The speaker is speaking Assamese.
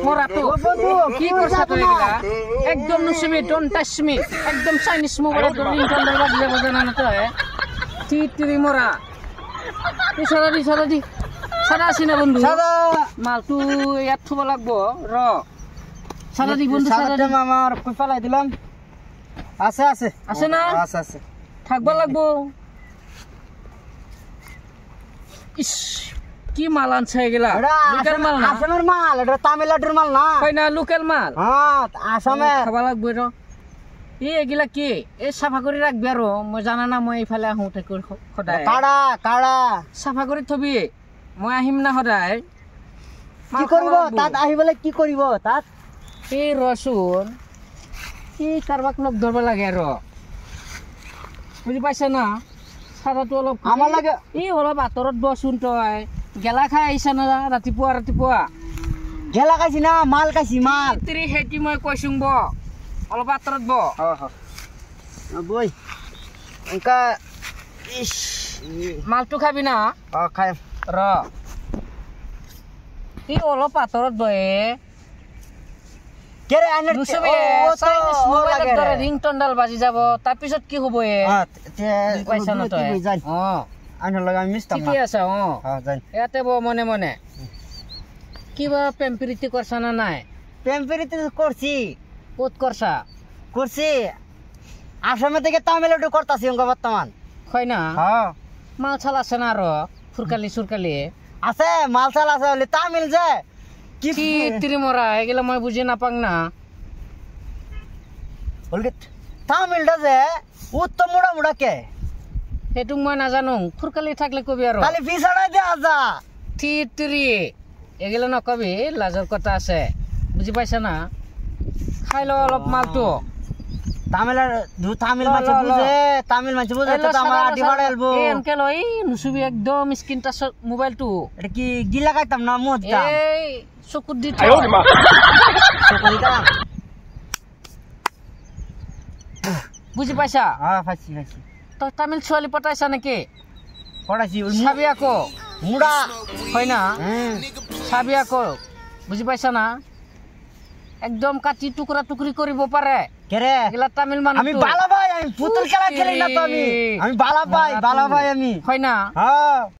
মরাটো বন্ধু কি করছ তুই এগুলা একদম নুসমি ডোন্ট টাচ মি একদম চাইনিজ মোবাইল রিংটোন দরবার দিলে বোঝানা না তো তিরি মরা তুই সারা দি সারা আসি না বন্ধু সাদা মাল তুই ইয়াত থুব লাগবো র সারা দি বন্ধু সারা সাদাটা আমার কই ফেলাই দিলাম আছে আছে না আছে থাকবা লাগবো ইস কি মাল আনছে এগুলা এটা লোকাল মাল না আসামের মাল এটা তামিলনাড়ুর মাল না কই না লোকাল মাল হ্যাঁ আসামের খাবা লাগবো র এগুলা কি সাফা করে রাখবি আর মই জানা না মই এইফালে আহোঁ সদায় কাড়া সাফা কৰি থবি মই আহিম না সদায় কি কৰিব তাত আহিবলে কি কৰিব তাত এই ৰচোন এই কাৰোবাক লগ ধৰিব লাগে আৰু বুজি পাইছা না চাৰাটো অলপ আমাৰ লাগে এই অলপ আঁতৰত বচোন তই গেলা খাই আহিছা না ৰাতিপুৱা গেলা খাইছি না মাল খাইছি মাল তিৰি হেতি মই কৈছোং ব অলপ আঁতৰত ব বই এনেকা ইস মালটো খাবি না খাই ৰ এই অলপ আঁতৰত বহে কেৰে আইনেৰ ৰিংটনডাল বাজি যাব তাৰপিছত কি হ'ব পাইছা না তই আইনের লগে আমি মিস্তাম ঠিকে আছে যাই ইয়াতে ব মনে মনে কিবা পেম্পিরিতি করছা না নাই পেম্পেরিতে করছি ক'ত করছা করছি আসামে থেকে তামিলনাড়ু করতাছি বর্তমান হয় না হ্যাঁ মাল চাল আছে না আর সুরকালি আছে মাল চাল আছে বলে তামিল যে কি তিরি মরা এগুলা মই বুঝি নাপাং না বলকে তামিলটা যে উত্তম মোড়া কে সেইটো মই নাজানো ফুরকালি থাকলে কবি আর খালি পিছাড়াই দে আজা তিরি এগুলা নকবি লাজর কথা আছে বুঝি পাইছা না খাই লো অলপ মালটো তামিল মানছে বুঝে তামিল মানছে বুঝে তো আমার আডি বাড়াইলবো এনকে লই নুসুবি একদম স্ক্রিন টাচ মোবাইলটো এটা কি গিলা খাইতাম না মুদ দাম এই চকুত দি বুঝি পাইছা হ্যাঁ ফাইছি তই তামিল ছোৱালী পটাইছা নেকি পড়াইছি চাবি আকৌ মুড়া হয় না চাবি আকৌ বুজি পাইছা না একদম কাটি টুকরি কৰিব পাৰে কেরে এগুলা তামিল মানুষ আমি বালা ভাই আমি পুতুল খেলা খেলি না তো আমি বালা ভাই আমি হয় না হ্যাঁ